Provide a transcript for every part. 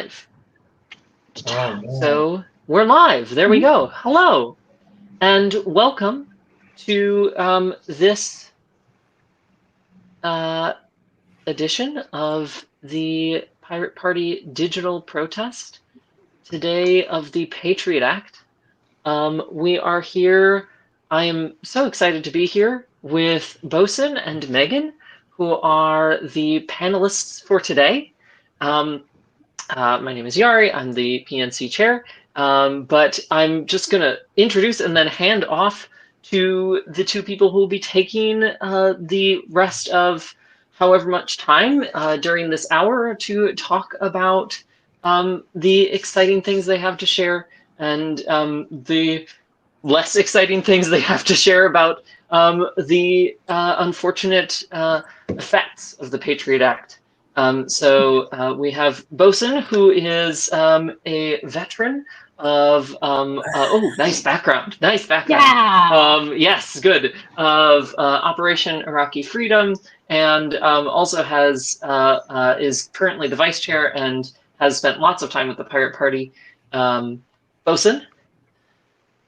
live. Oh, no. So we're live. There we go. Hello, and welcome to this edition of the Pirate Party digital protest today of the Patriot Act. We are here. I am so excited to be here with Bosun and Megan, who are the panelists for today. My name is Yari. I'm the PNC chair, but I'm just going to introduce and then hand off to the two people who will be taking the rest of however much time during this hour to talk about the exciting things they have to share and the less exciting things they have to share about the unfortunate effects of the Patriot Act. So we have Bosun, who is a veteran of oh, nice background. Yeah. Yes, good. Of Operation Iraqi Freedom, and also has is currently the vice chair and has spent lots of time with the Pirate Party. Bosun?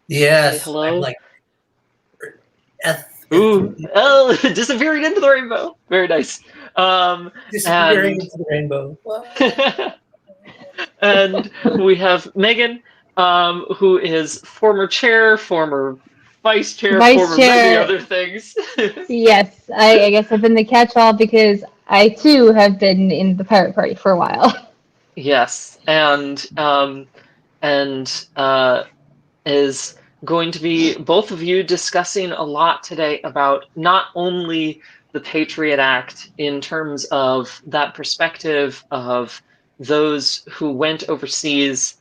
Yes. Say hello. I'm like, Ooh, oh, disappearing into the rainbow. Very nice. disappearing into the rainbow. And we have Megan, who is former chair, former vice chair, former many other things. Yes, I guess I've been the catch-all because I too have been in the Pirate Party for a while. Yes, and is going to be both of you discussing a lot today about not only the Patriot Act in terms of that perspective of those who went overseas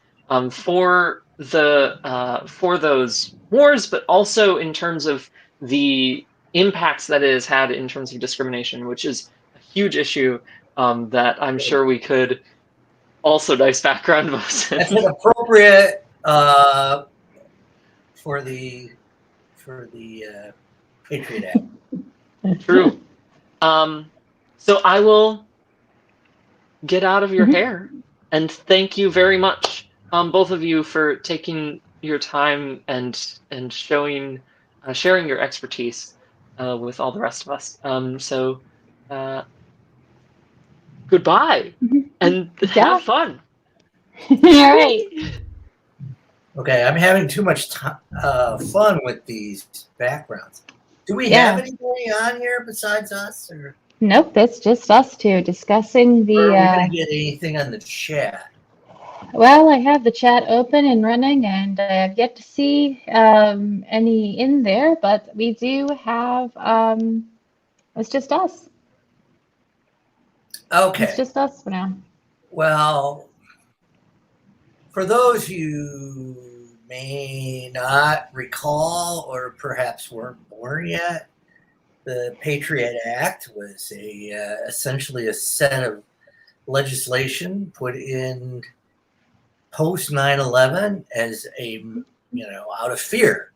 for those wars, but also in terms of the impacts that it has had in terms of discrimination, which is a huge issue that I'm sure we could also nice background. That's an appropriate for the Patriot Act. True. So I will get out of your hair and thank you very much, both of you, for taking your time and showing sharing your expertise with all the rest of us. So goodbye and have fun. All right. Okay, I'm having too much fun with these backgrounds. Do we have anybody on here besides us? Or? Nope, it's just us two discussing the. Or are we going to get anything on the chat? Well, I have the chat open and running, and I have yet to see any in there, but we do have. It's just us. Okay. It's just us for now. Well, for those you may not recall or perhaps weren't born yet, the Patriot Act was essentially a set of legislation put in post 9/11 as out of fear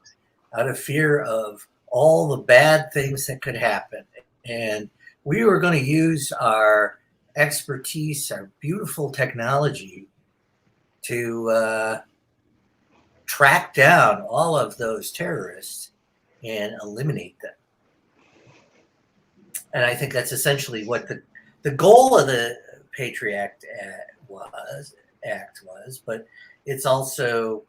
of all the bad things that could happen. And we were going to use our expertise, our beautiful technology to track down all of those terrorists and eliminate them. And I think that's essentially what the goal of the Patriot Act was, but it's also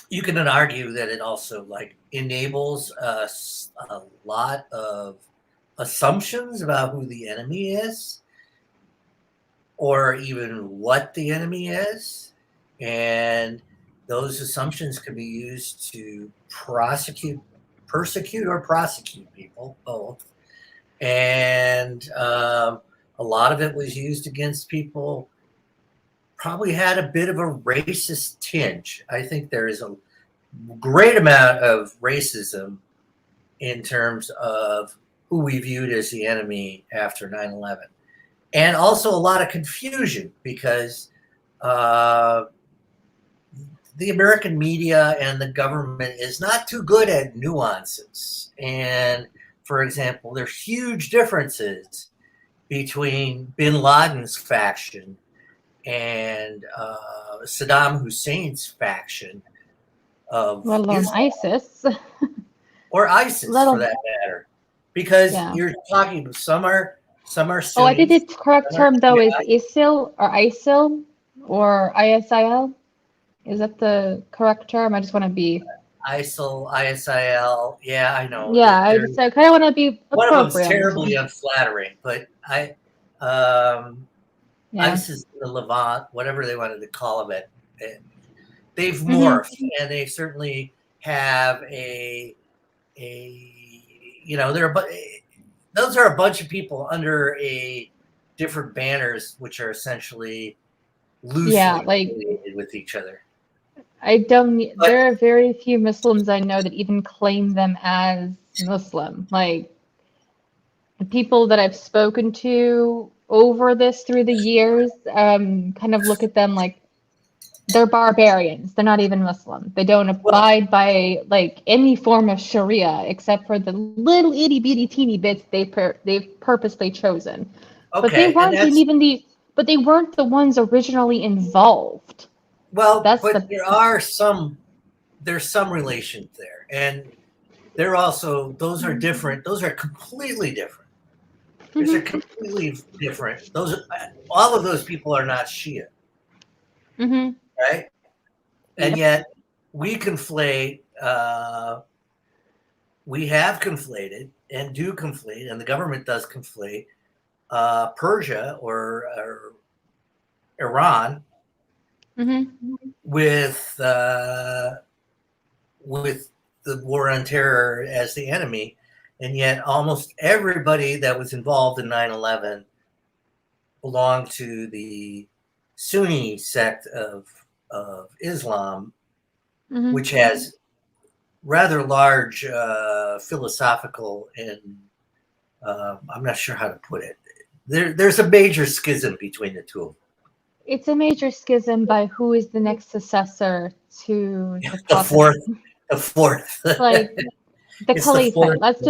you can argue that it also enables us a lot of assumptions about who the enemy is or even what the enemy is, and those assumptions can be used to persecute or prosecute people, both. And a lot of it was used against people probably had a bit of a racist tinge. I think there is a great amount of racism in terms of who we viewed as the enemy after 9/11. And also a lot of confusion because the American media and the government is not too good at nuances. And for example, there's huge differences between Bin Laden's faction and Saddam Hussein's faction of Let alone Islam, ISIS. or ISIS Let for al- that matter, because yeah. you're talking some are Sunnis, Oh, I think the correct some are term though is Shia. ISIL or ISIL. Is that the correct term? I just want to be. ISIL, ISIL. Yeah, I know Yeah, that they're I kind of want to be one of them's appropriate on this terribly one. unflattering, but Yeah. ISIS, the Levant, whatever they wanted to call it, they've hmm morphed, and they certainly have they're those are a bunch of people under a different banners, which are essentially Yeah, loosely like affiliated with each other. I don't. But There are very few Muslims I know that even claim them as Muslim. Like the people that I've spoken to over this through the years, kind of look at them like they're barbarians. They're not even Muslim. They don't well, abide by like any form of Sharia except for the little itty bitty teeny bits they've purposely chosen. But they okay, and weren't that's even but they weren't the ones originally involved. That's but the there's some relations there, and they're also those are different. Those are completely different. Those are hmm completely different. All of those people are not Shia, hmm right? And Yep. yet we conflate. We have conflated and do conflate, and the government does conflate Persia or Iran hmm with with the war on terror as the enemy, and yet almost everybody that was involved in 9/11 belonged to the Sunni sect of Islam, hmm which has rather large philosophical and I'm not sure how to put it. There's a major schism between the two of them. It's a major schism by who is the next successor to the The prophet. fourth, the fourth. Like the It's the caliphate. fourth. Let's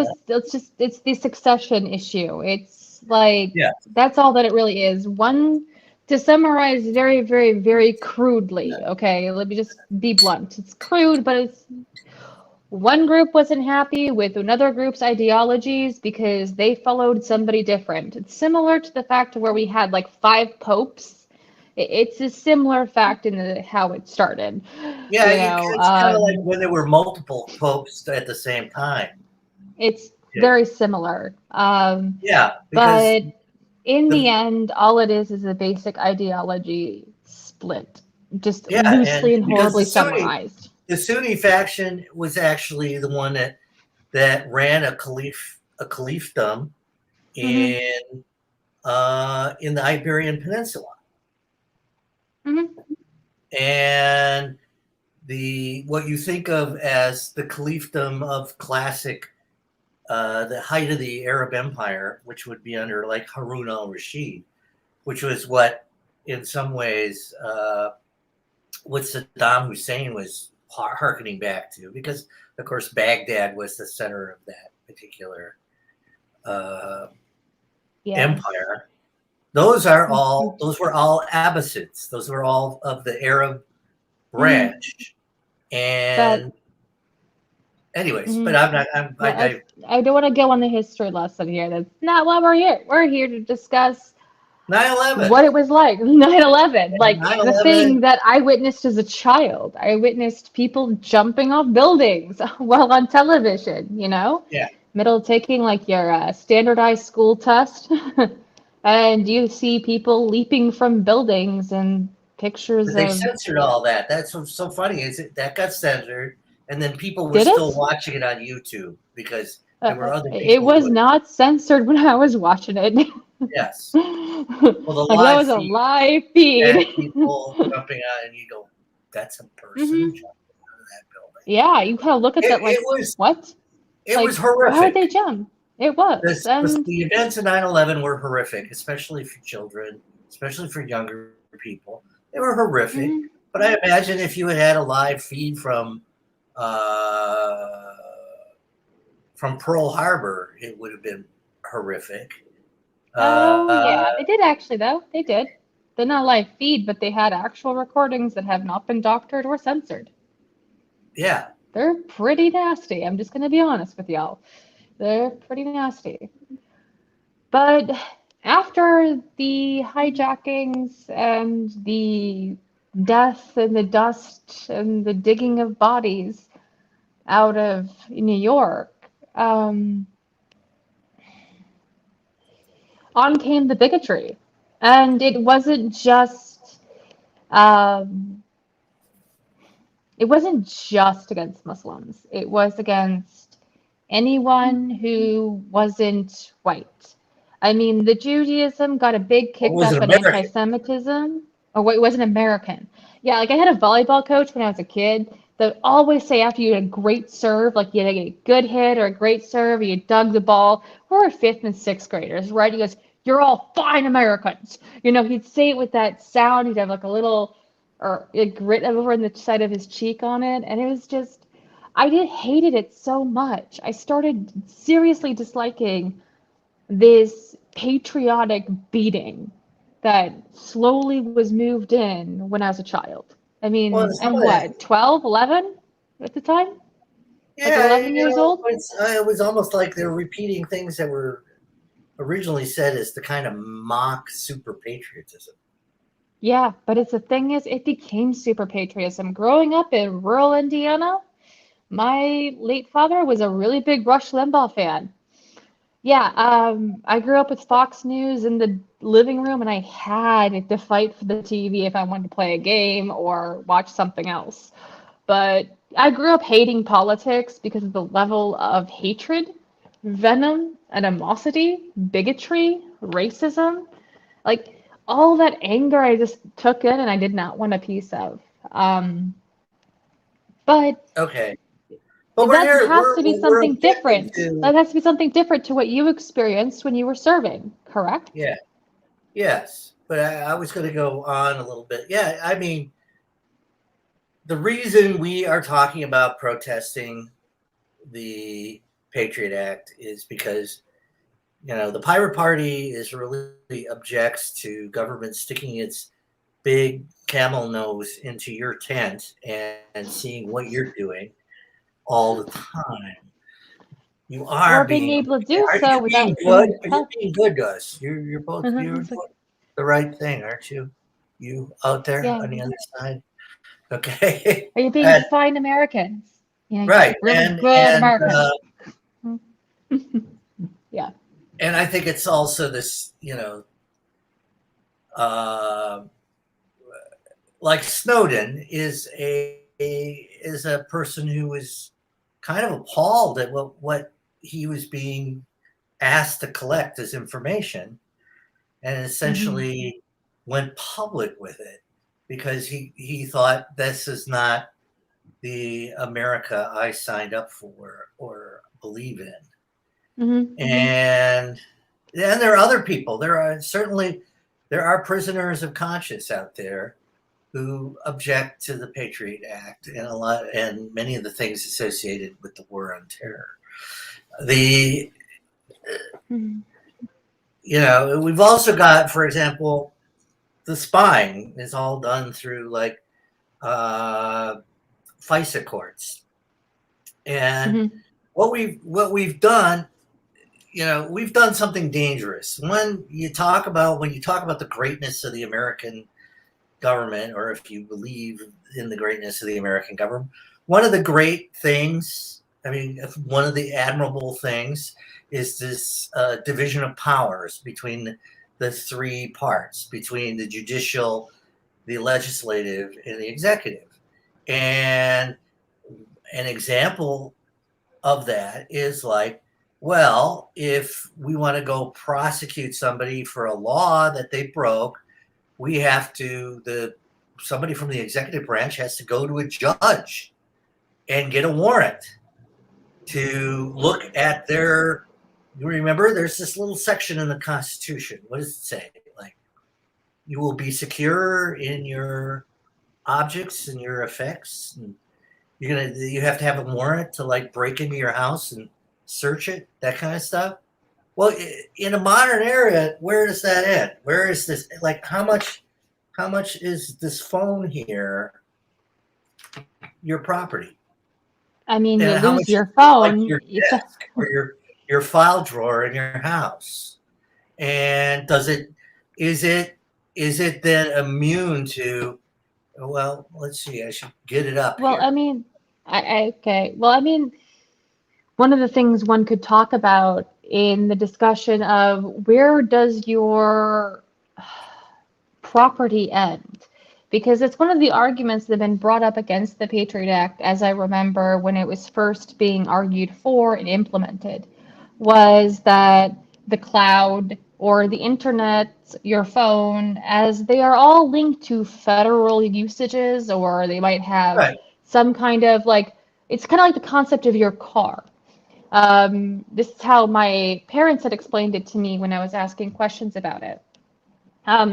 just it's the succession issue. It's like Yeah. that's all that it really is. One to summarize very, very, very crudely, okay, let me just be blunt. It's crude, but it's one group wasn't happy with another group's ideologies because they followed somebody different. It's similar to the fact where we had like five popes. It's a similar fact in how it started. Yeah, You know, it's kind of like when there were multiple popes at the same time. it's Yeah, very similar. yeah, because But in the the end, all it is a basic ideology split, just yeah, and loosely and because horribly summarized. the Sunni faction was actually the one that ran a caliphdom hmm in the Iberian Peninsula, hmm and the what you think of as the caliphdom of classic, the height of the Arab Empire, which would be under like Harun al-Rashid, which was what, in some ways, what Saddam Hussein was harkening back to, because of course Baghdad was the center of that particular uh, Yes. empire. Those were all Abbasids. Those were all of the Arab hmm branch. And But anyways, but mhm. I'm not. I don't want to go on the history lesson here. That's not why we're here. We're here to discuss 9/11. what it was like 9/11, And like the thing 9/11. that I witnessed as a child. I witnessed people jumping off buildings while on television, Yeah, middle of taking like your standardized school test, and you see people leaping from buildings and pictures but they of, censored all that. That's what's so funny is that got censored, and then people were did still it? watching it on YouTube because there were other It people was doing it. not censored when I was watching it. Yes. Well, the Like that live was a feed live had feed. people jumping out, and you go, "That's a person hmm jumping out of that building." Yeah, you kind of look at that It, like, it was what? it was Like, why would they horrific. jump? It was. And The events of 9/11 were horrific, especially for children, especially for younger people. They were horrific. mhm. But I imagine if you had had a live feed from Pearl Harbor, it would have been horrific. Oh, Uh, yeah, they did actually, though. They did. They're not live feed, but they had actual recordings that have not been doctored or censored. yeah. They're pretty nasty. I'm just going to be honest with y'all. They're pretty nasty. But after the hijackings and the death and the dust and the digging of bodies out of New York, on came the bigotry. And um, it wasn't just against Muslims. It was against anyone who wasn't white. I mean, the Judaism got a big What kicked was up an in American? anti-Semitism. Oh, wait, it wasn't American. Yeah, like I had a volleyball coach when I was a kid that would always say after you had a great serve, like you had a good hit or a great serve, or you dug the ball, we're fifth and sixth graders, right? He goes, "You're all fine Americans." You know, he'd say it with that sound. He'd have like a little or a grit over in the side of his cheek on it, and it was just I did hated it so much. I started seriously disliking this patriotic beating that slowly was moved in when I was a child. I Well, mean, some I'm of that, what, 12, 11 at the time? Like yeah, 11 years old? it was almost like they were repeating things that were originally said as the kind of mock super patriotism. Yeah, but it's the thing is, it became super patriotism. Growing up in rural Indiana, my late father was a really big Rush Limbaugh fan. Yeah, I grew up with Fox News in the living room, and I had to fight for the TV if I wanted to play a game or watch something else. But I grew up hating politics because of the level of hatred, venom, animosity, bigotry, racism. Like all that anger I just took in and I did not want a piece of. Um, but Okay, but we're that here. has to be We're something objecting different. to, That has to be something different to what you experienced when you were serving, correct? yeah, yes. But I was going to go on a little bit. Yeah, I mean, the reason we are talking about protesting the Patriot Act is because the Pirate Party is really objects to government sticking its big camel nose into your tent and seeing what you're doing all the time. You Or are being being able to do are so you being without good? being Are you held. being good to us? You're both you're It's like, doing the right thing, aren't you? You out there yeah. on the other side. Okay. Are you being And, fine Americans? Yeah, right. really And good and Americans. Yeah. and I think it's also this, uh, like Snowden is a person who is kind of appalled at what he was being asked to collect as information, and Hmm. essentially went public with it because he thought this is not the America I signed up for or believe in. Hmm. And there are other people. There are prisoners of conscience out there who object to the Patriot Act and many of the things associated with the war on terror. The Hmm. we've also got, for example, the spying is all done through like uh, FISA courts, and Hmm. what we've done, we've done something dangerous. When you talk about the greatness of the American government, or if you believe in the greatness of the American government, one of the great things, I mean, one of the admirable things is this division of powers between the three parts, between the judicial, the legislative, and the executive. And an example of that is like, well, if we want to go prosecute somebody for a law that they broke, we have to the somebody from the executive branch has to go to a judge and get a warrant to look at their. You remember there's this little section in the Constitution. What does it say? Like, you will be secure in your objects and your effects, and you have to have a warrant to like break into your house and search it, that kind of stuff. Well, in a modern era, where does that end? Where is this? Like, how much is this phone here your property? I mean, you And how lose much is your like phone. your It's a, desk or your file drawer in your house? And is it then immune to? Well, let's see. I should get it up well, I here. mean, okay. Well, I mean, one of the things one could talk about in the discussion of where does your property end? Because it's one of the arguments that have been brought up against the Patriot Act, as I remember when it was first being argued for and implemented, was that the cloud or the internet, your phone, as they are all linked to federal usages, or they might have Right. some kind of like, it's kind of like the concept of your car. This is how my parents had explained it to me when I was asking questions about it.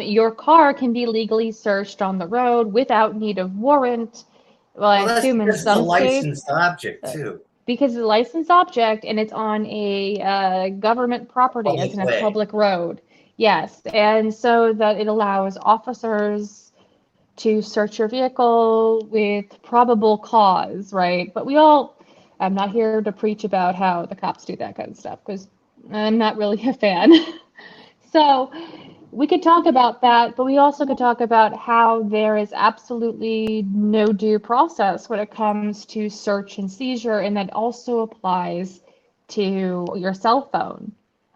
Your car can be legally searched on the road without need of warrant. Well, I Well, that's assume in because it's a some states, licensed object uh, too. because it's a licensed object and it's on a government property, as Public in a way. public road. Yes, and so that it allows officers to search your vehicle with probable cause, right? But I'm not here to preach about how the cops do that kind of stuff because I'm not really a fan. So we could talk about that, but we also could talk about how there is absolutely no due process when it comes to search and seizure, and that also applies to your cell phone.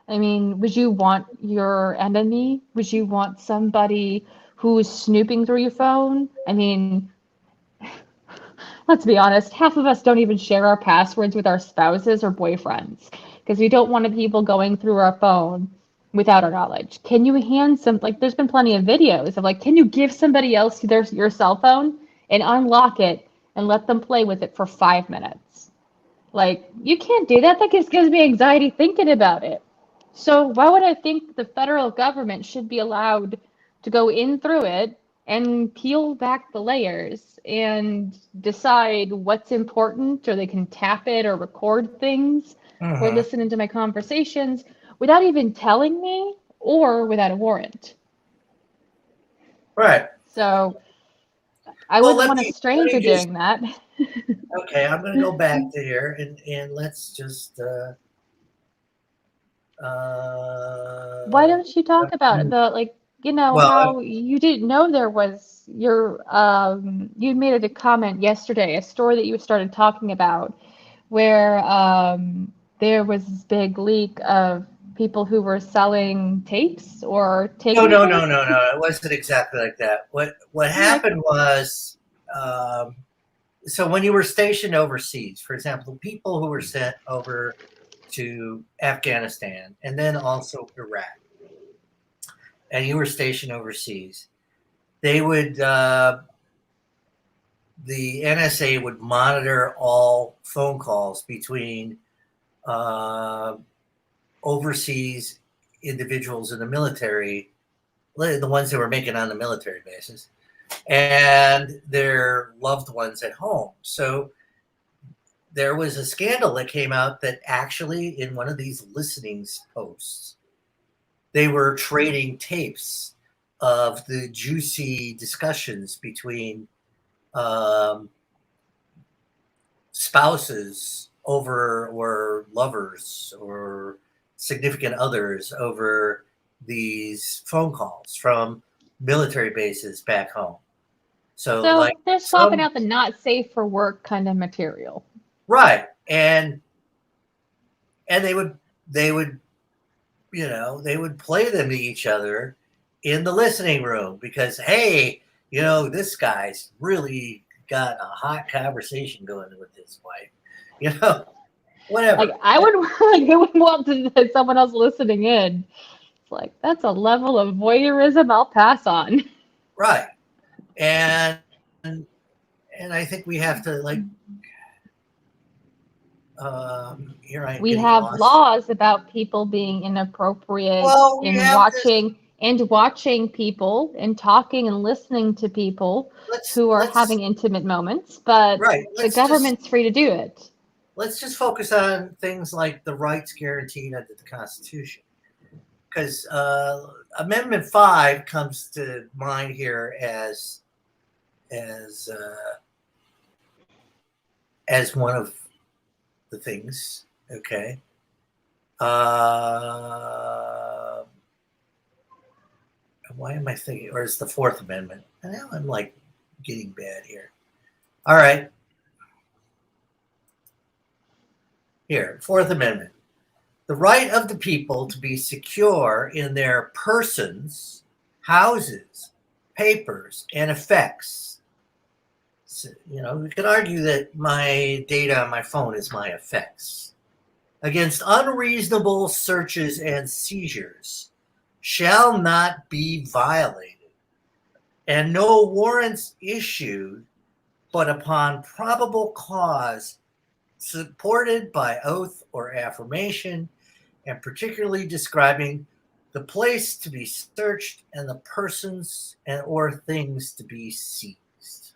I mean, would you want your enemy? Would you want somebody who's snooping through your phone? I mean, let's be honest, half of us don't even share our passwords with our spouses or boyfriends because we don't want people going through our phone without our knowledge. Can you hand some, like, there's been plenty of videos of like, can you give somebody else your cell phone and unlock it and let them play with it for 5 minutes? Like, you can't do that. That just gives me anxiety thinking about it. So why would I think the federal government should be allowed to go in through it and peel back the layers and decide what's important, or they can tap it or record things or Hmm. listen into my conversations without even telling me or without a warrant? Right. So I Well, wouldn't want a let stranger me just. doing that. Okay, I'm going to go back to here and let's just. Why Uh, don't you talk about the, like, well, how you didn't know there was your you made a comment yesterday, a story that you started talking about where there was this big leak of people who were selling tapes or no, taking no, no, no, tapes. no. It wasn't exactly like that. What Like, happened was, um, so when you were stationed overseas, for example, people who were sent over to Afghanistan and then also Iraq, and you were stationed overseas, they would the NSA would monitor all phone calls between uh, overseas individuals in the military, the ones that were making on the military bases, and their loved ones at home. So there was a scandal that came out that actually in one of these listening posts, they were trading tapes of the juicy discussions between um, spouses over or lovers or significant others over these phone calls from military bases back home. So like so they're swapping some out the not safe for work kind of material. right and they would they would play them to each other in the listening room because hey, this guy's really got a hot conversation going with his wife, Like, whatever. I would like, I would want someone else listening in. It's like, that's a level of voyeurism I'll pass on. Right. And I think we have to like here I am We getting have lost. laws about people being inappropriate Well, we in have to watching people and talking and listening to people let's who are let's having intimate moments, but right. the Let's just government's free to do it. let's just focus on things like the rights guaranteed under the Constitution. Because Amendment 5 comes to mind here as one of the things. Okay. Why am I thinking? Or it's the Fourth Amendment? And now I'm like getting bad here. All right. Here, Fourth Amendment. The right of the people to be secure in their persons, houses, papers, and effects. So, you know, we could argue that my data on my phone is my effects. Against unreasonable searches and seizures shall not be violated, and no warrants issued but upon probable cause supported by oath or affirmation, and particularly describing the place to be searched and the persons and or things to be seized.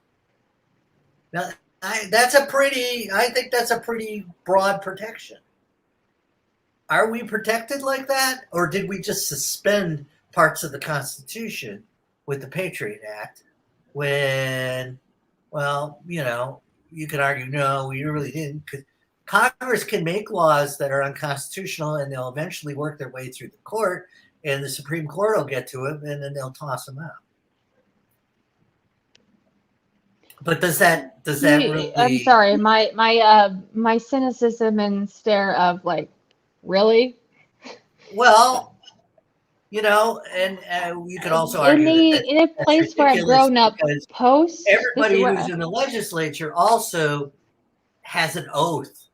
Now, I think that's a pretty broad protection. Are we protected like that? Or did we just suspend parts of the Constitution with the Patriot Act when, well, you know, you could argue, no, we really didn't. Because Congress can make laws that are unconstitutional and they'll eventually work their way through the court and the Supreme Court will get to it and then they'll toss them out. But does that really... I'm sorry, my cynicism and stare of like, really? Well, you know, and you could also argue in a place where I've grown up post everybody who's in the legislature also has an oath.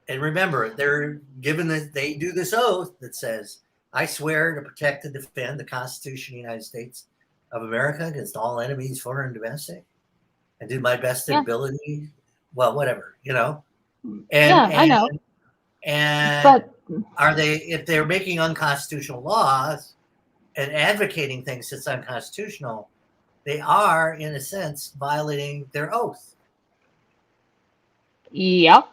And remember, they're given that they do this oath that says, I swear to protect and defend the Constitution of the United States of America against all enemies, foreign and domestic, and do my best ability. Well, whatever, you know. I know. And but are they, if they're making unconstitutional laws and advocating things that's unconstitutional, they are, in a sense, violating their oath. Yeah.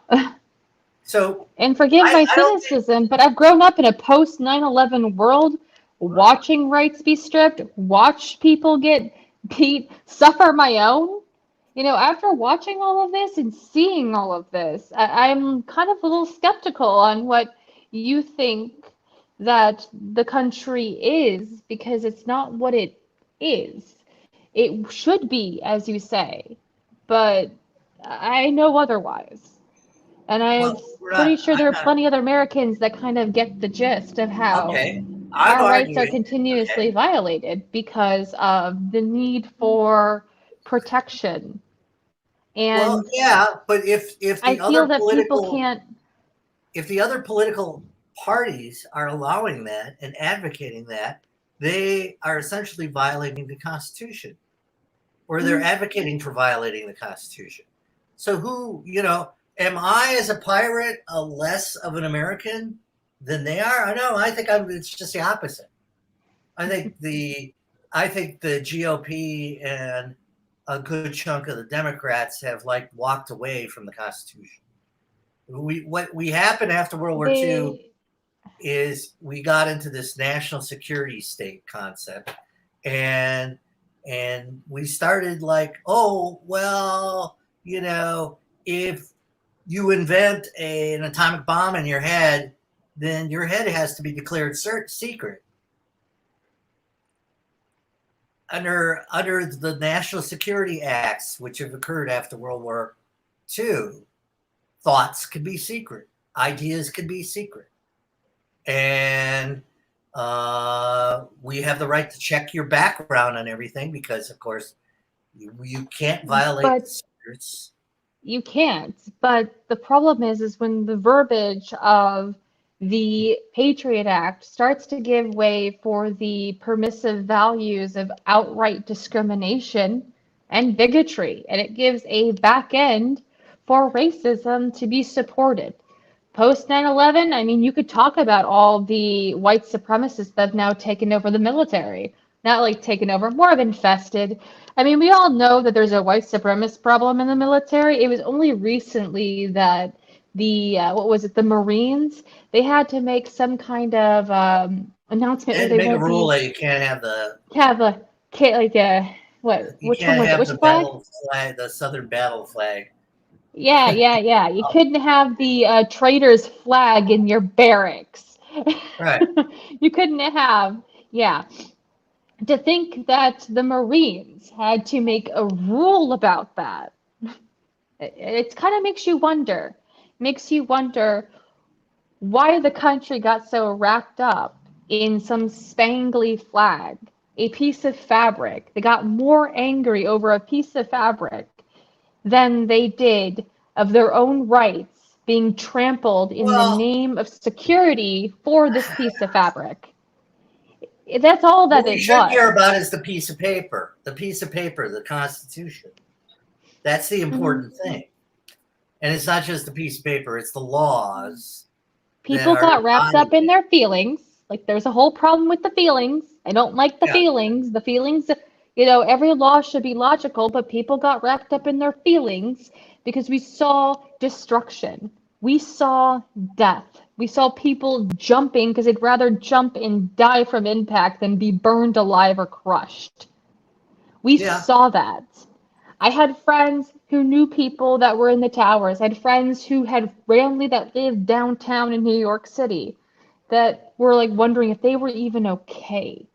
So, and forgive my cynicism, but I've grown up in a post 9/11 world, watching rights be stripped, watch people get beat, suffer my own. You know, after watching all of this and seeing all of this, I'm kind of a little skeptical on what you think that the country is, because it's not what it is. It should be, as you say, but I know otherwise. And I'm pretty sure there are plenty of other Americans that kind of get the gist of how our rights are continuously violated because of the need for protection. And well, yeah, but if the I feel that people can't. If the other political parties are allowing that and advocating that, they are essentially violating the Constitution, or they're advocating for violating the Constitution. So who, you know, am I as a pirate less of an American than they are? No, I think it's just the opposite. I think the GOP and a good chunk of the Democrats have like walked away from the Constitution. What happened after World War II is we got into this national security state concept, and we started like, oh, well, you know, if you invent an atomic bomb in your head, then your head has to be declared secret. Under the National Security Acts, which have occurred after World War II, thoughts could be secret, ideas could be secret, and we have the right to check your background on everything because, of course, you can't violate secrets. You can't. But the problem is when the verbiage of the Patriot Act starts to give way for the permissive values of outright discrimination and bigotry, and it gives a back end for racism to be supported. Post 9/11, I mean, you could talk about all the white supremacists that have now taken over the military. not like taken over, more of infested. I mean, we all know that there's a white supremacist problem in the military. It was only recently that the what was it, the Marines, they had to make some kind of announcement They where had to they make a won't rule be that you can't have have a like a what? you Which one can't was it? have Which the flag? battle flag, the Southern battle flag. Yeah, yeah, yeah. You couldn't have the traitor's flag in your barracks. Right. You couldn't have, yeah. To think that the Marines had to make a rule about that, it kind of makes you wonder. Makes you wonder why the country got so wrapped up in some spangly flag, a piece of fabric. They got more angry over a piece of fabric than they did of their own rights being trampled in the Well, name of security for this piece of fabric. That's all what that we it should care was. about is the piece of paper. The piece of paper, the Constitution. That's the Mhm. important thing. And it's not just the piece of paper, it's the laws that People are got wrapped embodying up in it. their feelings. Like there's a whole problem with the feelings. I don't like the Yeah. feelings. The feelings, you know, every law should be logical, but people got wrapped up in their feelings because we saw destruction. We saw death. We saw people jumping because they'd rather jump and die from impact than be burned alive or crushed. We Yeah. saw that. I had friends who knew people that were in the towers. I had friends who had family that lived downtown in New York City that were like wondering if they were even okay.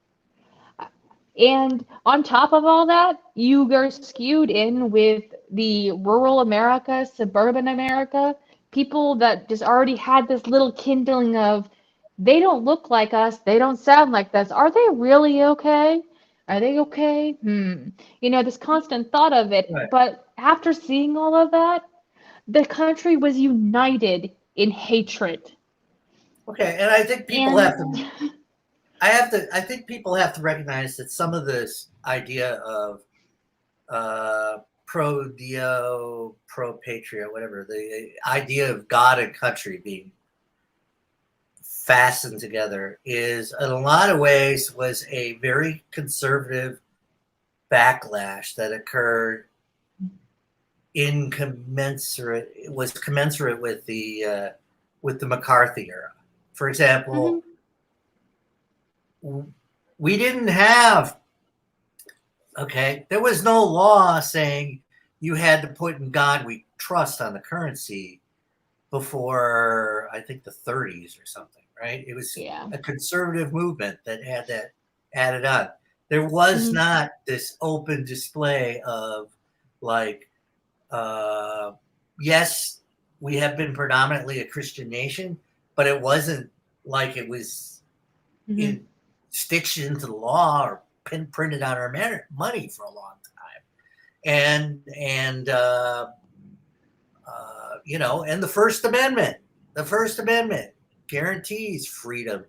And on top of all that, you are skewed in with the rural America, suburban America, people that just already had this little kindling of they don't look like us, they don't sound like us. Are they really okay? Are they okay? You know, this constant thought of it. Right. But after seeing all of that, the country was united in hatred. Okay. And I think people And have to I think people have to recognize that some of this idea of pro Dio, pro patriot, whatever, the idea of God and country being fastened together is in a lot of ways was a very conservative backlash that occurred commensurate with the McCarthy era. For mhm, example, we didn't have there was no law saying you had to put in God we trust on the currency before I think the 30s or something, right? It was yeah. a conservative movement that had that added on. There was Mhm, not this open display of like, yes, we have been predominantly a Christian nation, but it wasn't like it was mhm. in stitched into the law or printed on our money for a long time. And the First Amendment guarantees freedom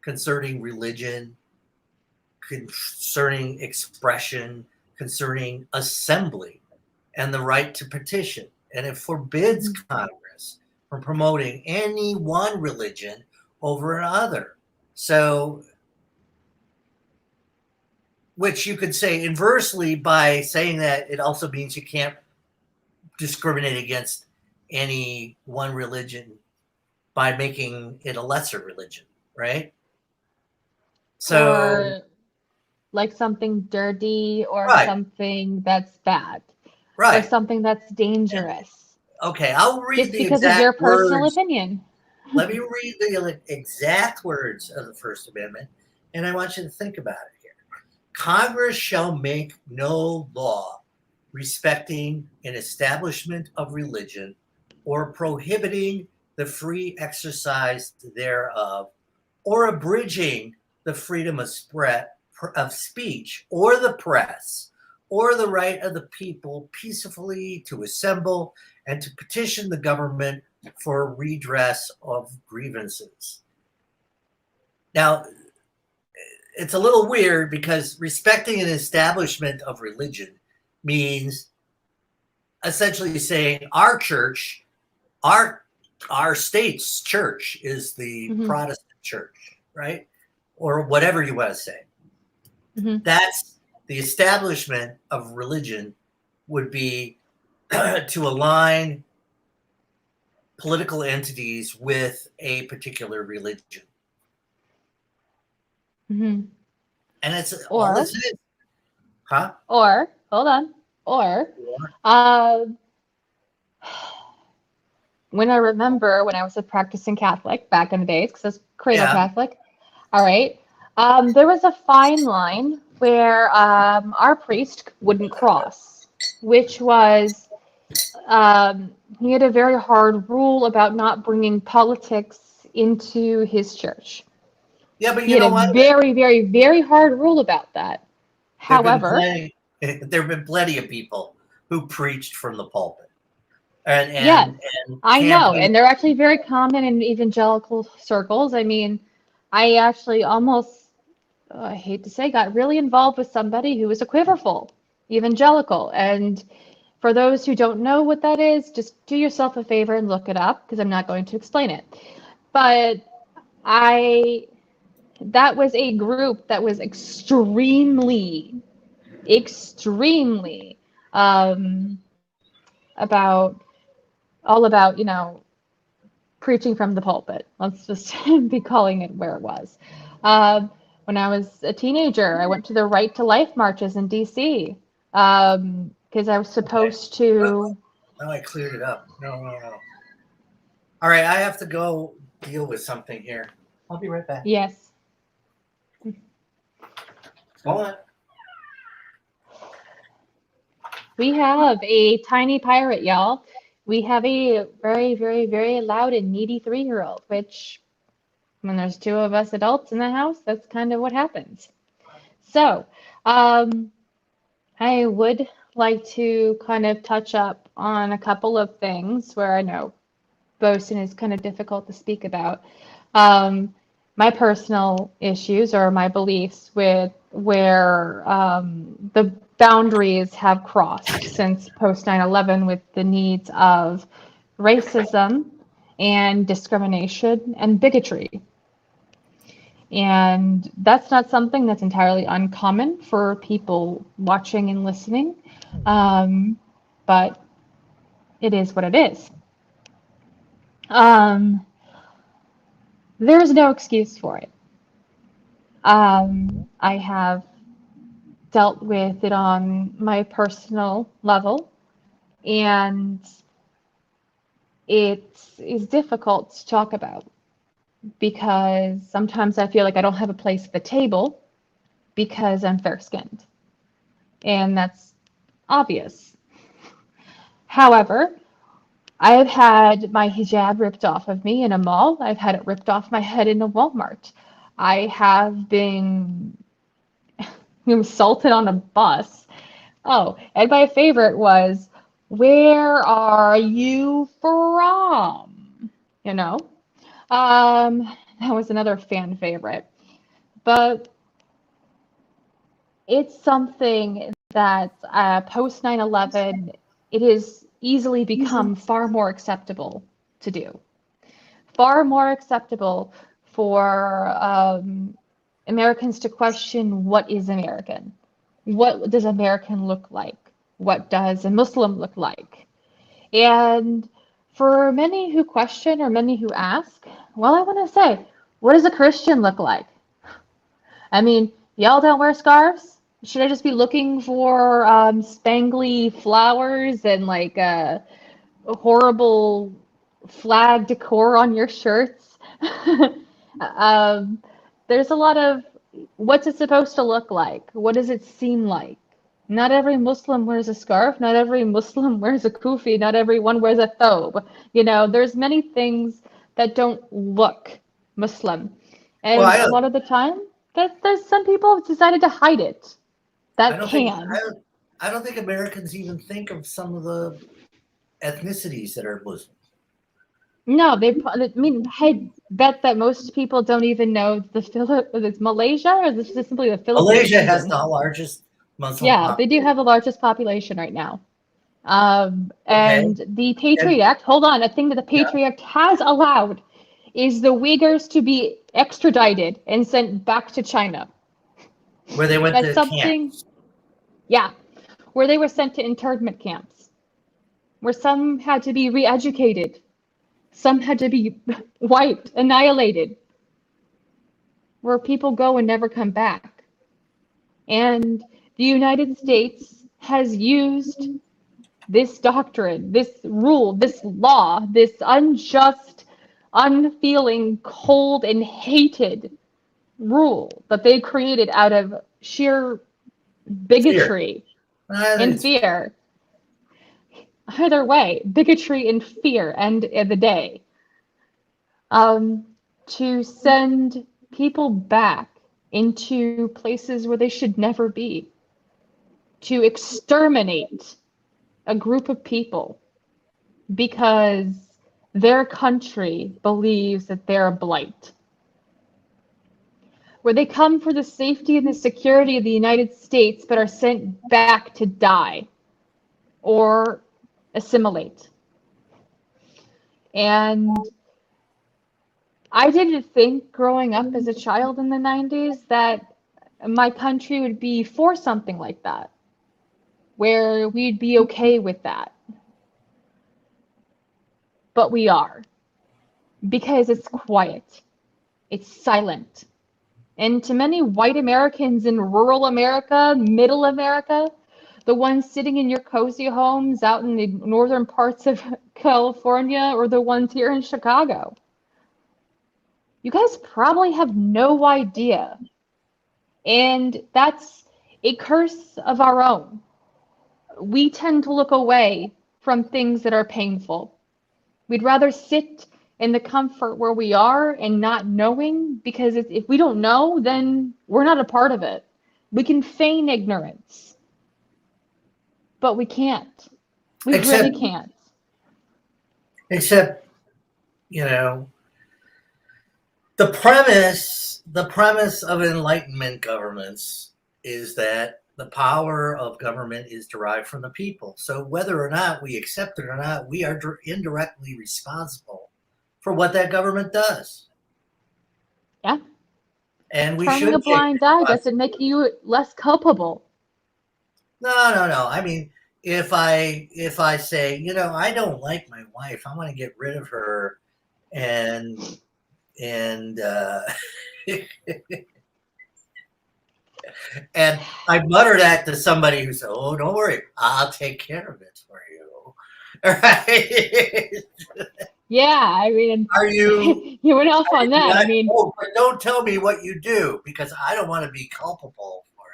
concerning religion, concerning expression, concerning assembly, and the right to petition. And it forbids Mhm. Congress from promoting any one religion over another. So, which you could say inversely by saying that it also means you can't discriminate against any one religion by making it a lesser religion, right? So, Or like something dirty or right, something that's bad or right. something that's And, dangerous okay, I'll read just the because of exact your personal words. opinion. Let me read the exact words of the First Amendment, and I want you to think about it here. Congress shall make no law respecting an establishment of religion or prohibiting the free exercise thereof or abridging the freedom of speech or the press or the right of the people peacefully to assemble and to petition the government for redress of grievances. Now, it's a little weird because respecting an establishment of religion means essentially saying our church, our our state's church is the Hmm. Protestant church, right? Or whatever you want to say. That's the establishment of religion would be to align political entities with a particular religion. And it's all this is. Huh? Or, hold on. Or, when I remember when I was a practicing Catholic back in the days, because I was cradle Catholic, all right, there was a fine line where our priest wouldn't cross, which was he had a very hard rule about not bringing politics into his church. Yeah, but he had a very, very, very hard rule about that. However, there have been plenty of people who preached from the pulpit. And I know, and they're actually very common in evangelical circles. I mean, I actually almost, I hate to say, got really involved with somebody who was a quiverful evangelical. And for those who don't know what that is, just do yourself a favor and look it up, because I'm not going to explain it. But that was a group that was extremely about all about, preaching from the pulpit. Let's just be calling it where it was. When I was a teenager, I went to the Right to Life marches in DC because I was supposed to. No, I cleared it up. No. All right, I have to go deal with something here. I'll be right back. Yes. Go on. We have a tiny pirate, y'all. We have a very, very, very loud and needy 3-year-old, which when there's 2 of us adults in the house, that's kind of what happens. So, I would like to kind of touch up on a couple of things where I know Bosun is kind of difficult to speak about. My personal issues or my beliefs with where the boundaries have crossed since post 9/11 with the needs of racism and discrimination and bigotry. And that's not something that's entirely uncommon for people watching and listening, but it is what it is. There's no excuse for it. I have dealt with it on my personal level, and it is difficult to talk about because sometimes I feel like I don't have a place at the table because I'm fair-skinned, and that's obvious. However, I have had my hijab ripped off of me in a mall. I've had it ripped off my head in a Walmart. I have been assaulted on a bus. Oh, and my favorite was, "Where are you from?" That was another fan favorite. But it's something that post 9/11, it has easily become far more acceptable to do. Far more acceptable for Americans to question what is American. What does American look like? What does a Muslim look like? And for many who question or many who ask, well, I want to say, what does a Christian look like? I mean, y'all don't wear scarves? Should I just be looking for spangly flowers and like horrible flag decor on your shirts? There's a lot of, what's it supposed to look like? What does it seem like? Not every Muslim wears a scarf. Not every Muslim wears a kufi. Not everyone wears a thobe. There's many things that don't look Muslim. And a lot of the time, there's some people have decided to hide it. I don't think Americans even think of some of the ethnicities that are Muslims. No, I bet that most people don't even know it's Malaysia, or is this simply the Philippines? Malaysia has the largest Muslim population. They do have the largest population right now. And the Patriot Act, hold on, a thing that the Patriot Act has allowed is the Uyghurs to be extradited and sent back to China. Where they went That's to something, camps. yeah, where they were sent to internment camps, where some had to be re-educated, some had to be wiped, annihilated, where people go and never come back. And the United States has used this doctrine, this rule, this law, this unjust, unfeeling, cold, and hated rule that they created out of sheer Fear. bigotry I think and it's fear. Either way, bigotry and fear end of the day. Um, to send people back into places where they should never be, to exterminate a group of people because their country believes that they're a blight, where they come for the safety and the security of the United States but are sent back to die or assimilate. And I didn't think growing up as a child in the 90s that my country would be for something like that, where we'd be okay with that. But we are, because it's quiet, it's silent. And to many white Americans in rural America, middle America, the ones sitting in your cozy homes out in the northern parts of California or the ones here in Chicago, you guys probably have no idea. And that's a curse of our own. We tend to look away from things that are painful. We'd rather sit in the comfort where we are and not knowing, because if we don't know, then we're not a part of it. We can feign ignorance, but we can't. We really except can't. except you know the premise of Enlightenment governments is that the power of government is derived from the people. So whether or not we accept it or not, we are indirectly responsible for what that government does, Yeah. and we Turning a should take blind eye doesn't make responsibility. you less culpable. No. I mean, if I say, I don't like my wife, I want to get rid of her, and and and I mutter that to somebody who said, "Oh, don't worry, I'll take care of it for you." Right? Yeah, I mean, Are you? you went off on that. I mean, Oh, but don't tell me what you do because I don't want to be culpable for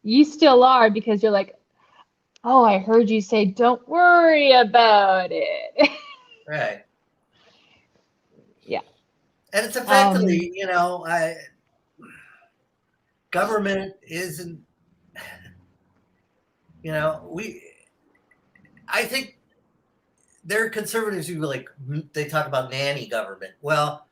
you still are, because you're like, oh, I heard you say, don't worry about it. it. Right. Yeah. And it's Um, effectively, government isn't, we. I think there are conservatives who they talk about nanny government. Well,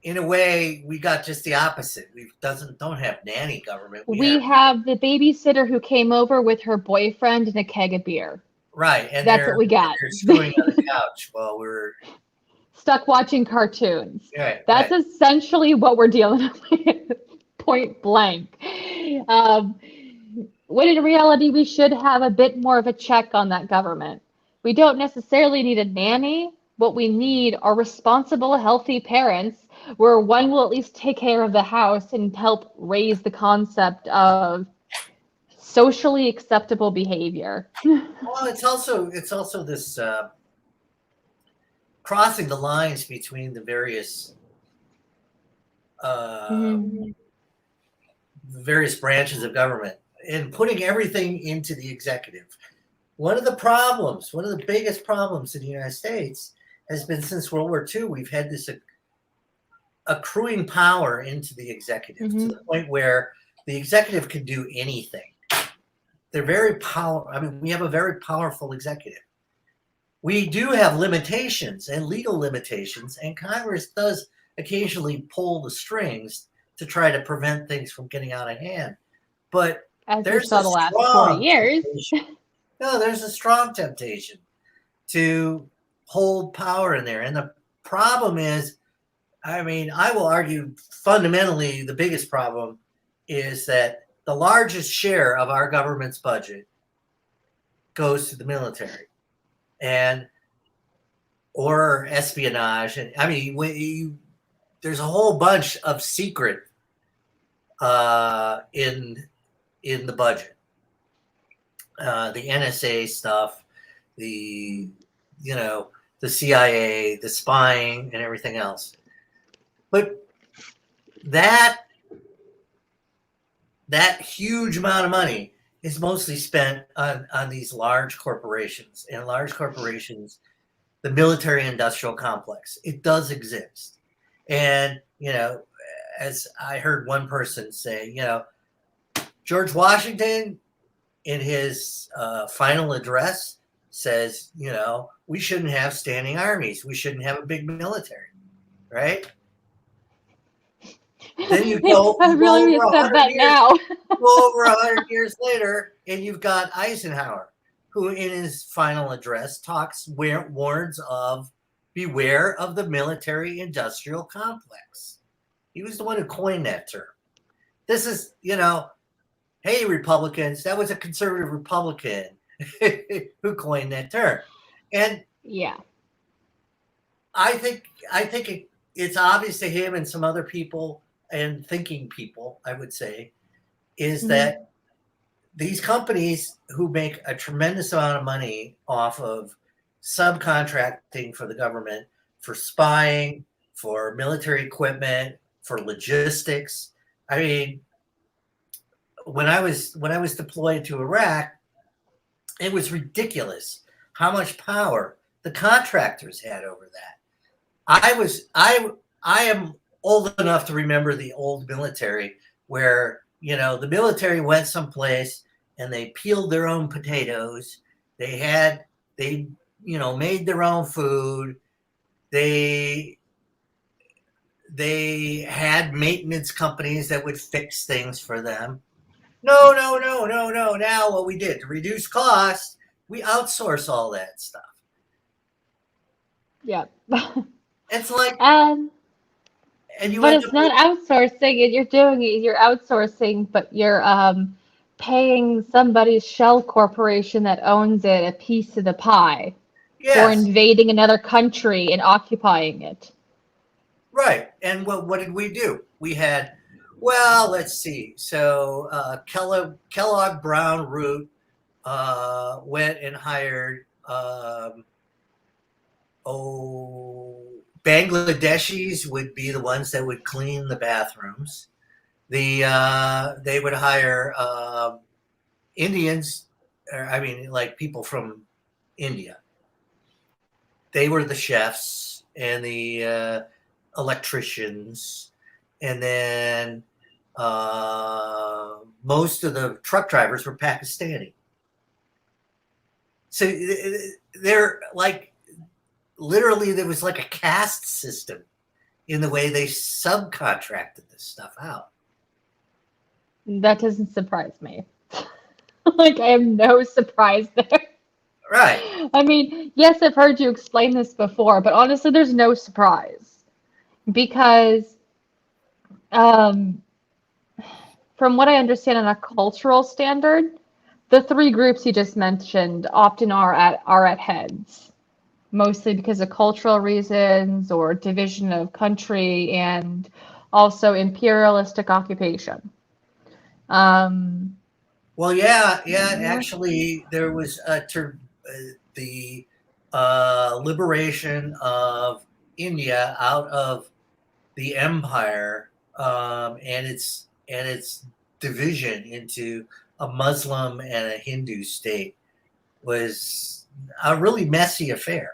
in a way, we got just the opposite. We don't have nanny government. We we have have the babysitter who came over with her boyfriend and a keg of beer. right, and That's they're what we got. they're screwing on the couch while we're Stuck watching cartoons. right, That's right. essentially what we're dealing with, point blank. Um, when in reality, we should have a bit more of a check on that government. We don't necessarily need a nanny. What we need are responsible, healthy parents, where one will at least take care of the house and help raise the concept of socially acceptable behavior. Well, it's also this crossing the lines between uh, Mhm. the various branches of government and putting everything into the executive. One of the biggest problems in the United States has been since World War II, we've had this accruing power into the executive to the Mhm. point where the executive can do anything. They're very powerful. I mean, we have a very powerful executive. We do have limitations and legal limitations, and Congress does occasionally pull the strings to try to prevent things from getting out of hand. But As we there's saw a the last 40 strong years. temptation. No, there's a strong temptation to hold power in there. And the problem is, I mean, I will argue fundamentally the biggest problem is that the largest share of our government's budget goes to the military and or espionage. And I mean, there's a whole bunch of secret in the budget. The NSA stuff, the CIA, the spying, and everything else. But that huge amount of money is mostly spent on these large corporations. And large corporations, the military-industrial complex, it does exist. And, as I heard one person say, George Washington, in his final address, says, we shouldn't have standing armies. We shouldn't have a big military, right? Then you go. I really said that now. Go over 100 years later, and you've got Eisenhower, who, in his final address, warns of beware of the military-industrial complex. He was the one who coined that term. This is, hey, Republicans, that was a conservative Republican who coined that term. And yeah, I think it's obvious to him and some other people and thinking people, I would say, is that these companies who make a tremendous amount of money off of subcontracting for the government, for spying, for military equipment, for logistics. I mean, when I was deployed to Iraq, it was ridiculous how much power the contractors had over that. I am old enough to remember the old military where, the military went someplace and they peeled their own potatoes. They made their own food. They had maintenance companies that would fix things for them. No. Now what we did to reduce cost, we outsource all that stuff. Yeah. It's like, but it's not outsourcing. You're outsourcing, but you're paying somebody's shell corporation that owns it a piece of the pie for invading another country and occupying it. Right. And what did we do? We had, let's see. So Kellogg Brown Root went and hired Bangladeshis would be the ones that would clean the bathrooms. They would hire Indians, like people from India. They were the chefs and the electricians, and then most of the truck drivers were Pakistani. So they're like, literally, there was like a caste system in the way they subcontracted this stuff out. That doesn't surprise me. I have no surprise there. Right. I mean, yes, I've heard you explain this before, but honestly, there's no surprise. Because from what I understand on a cultural standard, the three groups you just mentioned often are at heads, mostly because of cultural reasons or division of country and also imperialistic occupation. Actually, there was the liberation of India out of the empire and its division into a Muslim and a Hindu state was a really messy affair.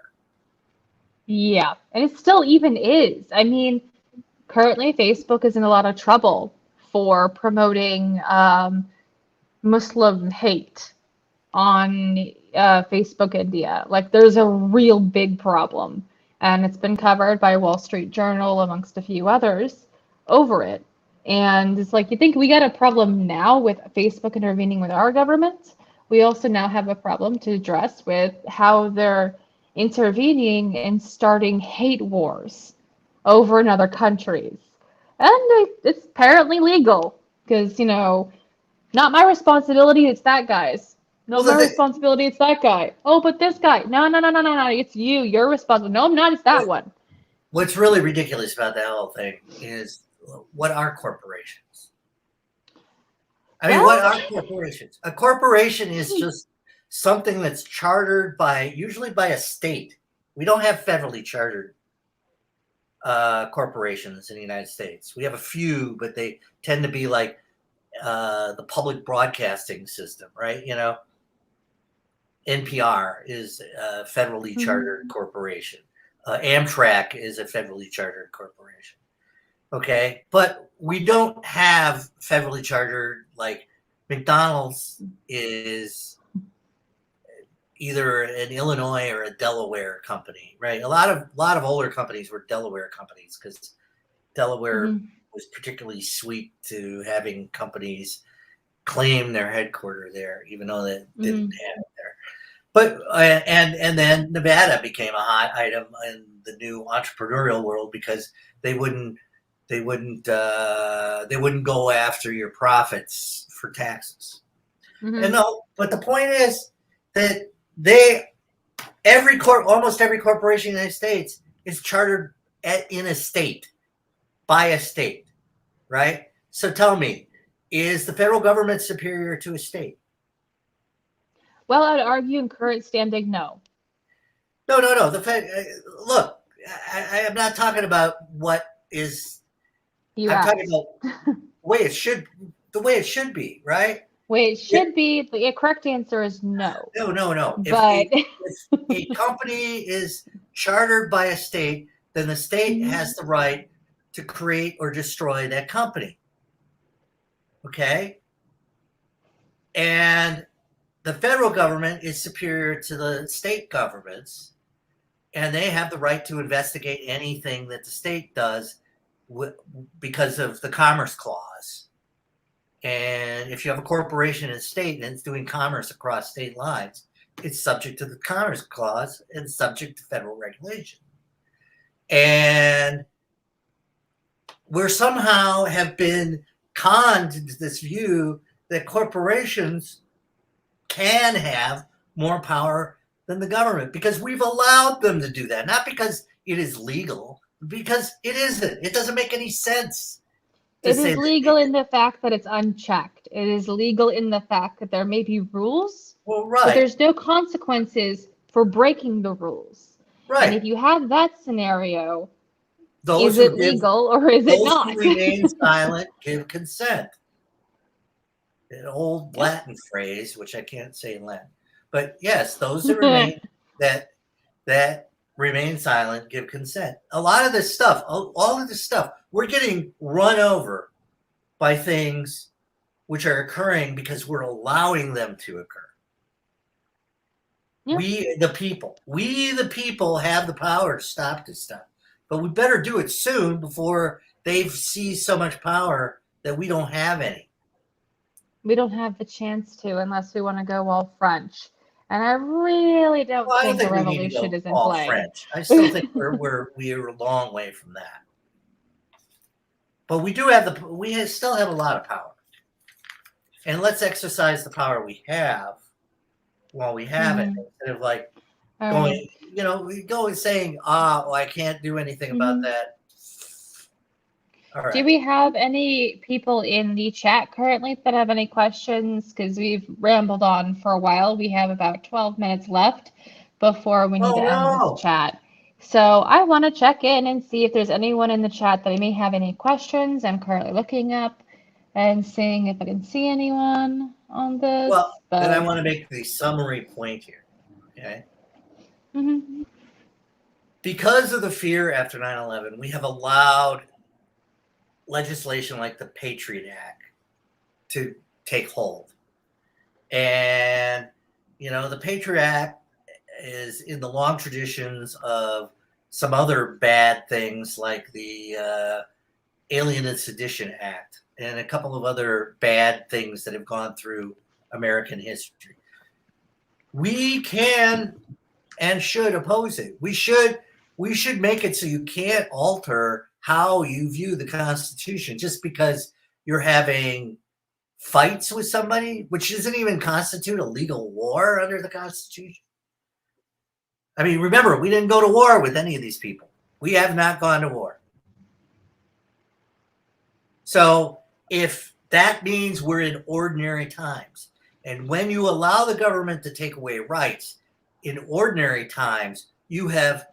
Yeah, and it still even is. I mean, currently Facebook is in a lot of trouble for promoting Muslim hate on Facebook India. Like, there's a real big problem, and it's been covered by Wall Street Journal amongst a few others over it. And it's like, you think we got a problem now with Facebook intervening with our government? We also now have a problem to address with how they're intervening and starting hate wars over in other countries. And it's apparently legal. Because, not my responsibility, it's that guy's. No, Well, my responsibility, it's that guy. Oh, but this guy. No, no, no, no, no, no. It's you. You're responsible. No, I'm not. It's that one. what's really ridiculous about that whole thing is, what are corporations? I mean, what are corporations? A corporation is just something that's chartered usually by a state. We don't have federally chartered corporations in the United States. We have a few, but they tend to be like the public broadcasting system, right? NPR is a federally chartered corporation. Amtrak is a federally chartered corporation. Okay, but we don't have federally chartered, like McDonald's is either an Illinois or a Delaware company, right? A lot of older companies were Delaware companies because Delaware was particularly sweet to having companies claim their headquarters there, even though they didn't have it there. But and then Nevada became a hot item in the new entrepreneurial world because they wouldn't go after your profits for taxes. And no, but the point is that almost every corporation in the United States is chartered in a state, by a state, right? So tell me, is the federal government superior to a state? Well, I'd argue in current standing, no. No. Look, I am not talking about what is. I'm talking about the way it should be, right? Way it should be. The correct answer is no. No. But If a company is chartered by a state, then the state has the right to create or destroy that company. Okay? And the federal government is superior to the state governments, and they have the right to investigate anything that the state does because of the Commerce Clause. And if you have a corporation in a state and it's doing commerce across state lines, it's subject to the Commerce Clause and subject to federal regulation. And we're somehow have been conned into this view that corporations can have more power than the government because we've allowed them to do that. Not because it is legal, because it isn't. It doesn't make any sense. It is legal in the fact that it's unchecked. It is legal in the fact that there may be rules, well, right. but there's no consequences for breaking the rules. Right. And if you have that scenario, is it legal or is it not? Those who remain silent give consent. An old Latin phrase, which I can't say in Latin. But yes, those that remain that remain silent give consent. A lot of this stuff, all of this stuff, we're getting run over by things which are occurring because we're allowing them to occur. Yep. We the people have the power to stop this stuff. But we better do it soon before they see so much power that we don't have any. We don't have the chance to unless we want to go all French. And I really don't think a revolution is in play. French. I still think we're a long way from that. But we still have a lot of power. And let's exercise the power we have while we have it, instead of like going, we go and saying, I can't do anything about that. All right. Do we have any people in the chat currently that have any questions? Because we've rambled on for a while. We have about 12 minutes left before we need to end this chat. So I want to check in and see if there's anyone in the chat that may have any questions. I'm currently looking up and seeing if I can see anyone on this. Well, then I want to make the summary point here. Okay. Because of the fear after 9/11, we have allowed legislation like the PATRIOT Act to take hold. And, the PATRIOT Act is in the long traditions of some other bad things like the Alien and Sedition Act and a couple of other bad things that have gone through American history. We can and should oppose it. We should make it so you can't alter how you view the Constitution just because you're having fights with somebody, which doesn't even constitute a legal war under the Constitution. I mean, remember, we didn't go to war with any of these people. We have not gone to war. So if that means we're in ordinary times, and when you allow the government to take away rights in ordinary times, you have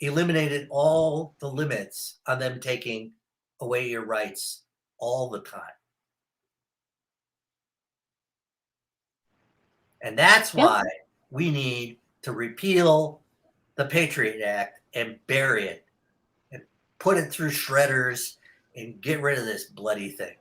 eliminated all the limits on them taking away your rights all the time. And that's why we need to repeal the Patriot Act and bury it and put it through shredders and get rid of this bloody thing.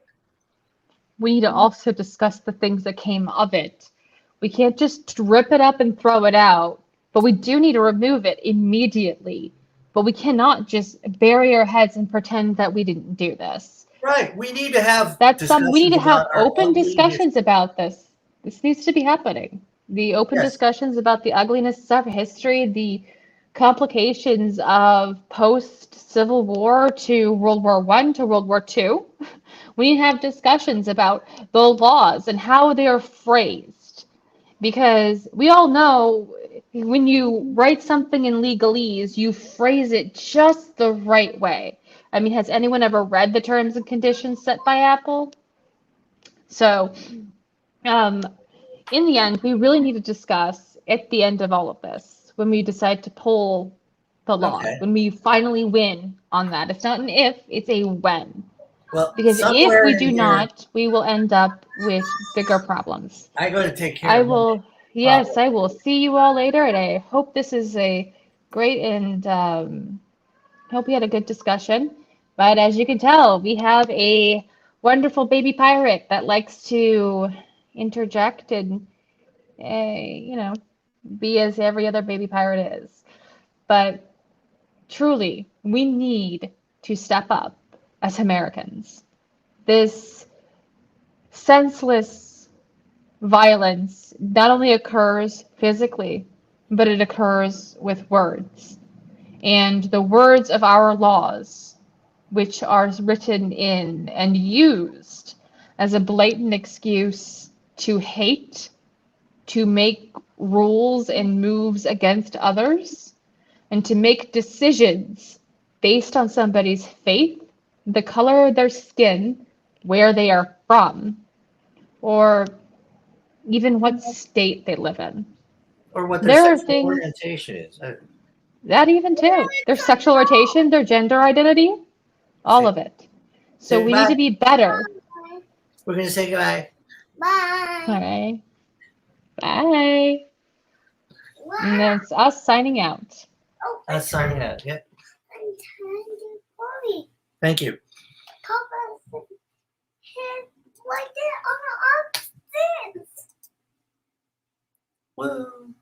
We need to also discuss the things that came of it. We can't just rip it up and throw it out, but we do need to remove it immediately. But we cannot just bury our heads and pretend that we didn't do this. Right. We need to have We need to have open ugliness. discussions about this. This needs to be happening. The open discussions about the ugliness of history, the complications of post-Civil War to World War I to World War II. We need to have discussions about the laws and how they are phrased. Because we all know when you write something in legalese, you phrase it just the right way. I mean, has anyone ever read the terms and conditions set by Apple? So, in the end, we really need to discuss at the end of all of this, when we decide to pull the law, when we finally win on that. It's not an if, it's a when. Well, because if we do here, not, we will end up with bigger problems. I'm going to take care of Yes, I will see you all later, and I hope this is a great and hope we had a good discussion. But as you can tell, we have a wonderful baby pirate that likes to interject and, be as every other baby pirate is. But truly, we need to step up as Americans. This senseless violence not only occurs physically, but it occurs with words. And the words of our laws, which are written in and used as a blatant excuse to hate, to make rules and moves against others, and to make decisions based on somebody's faith, the color of their skin, where they are from, or even what state they live in. Or what their sexual orientation is. That even too. Their sexual orientation, their gender identity, all of it. So we need to be better. We're going to say goodbye. Bye. All right. Bye. And that's us signing out. Us signing out. Yep. I'm trying to worry. Thank you. Papa said, like it on the upstairs. Woo.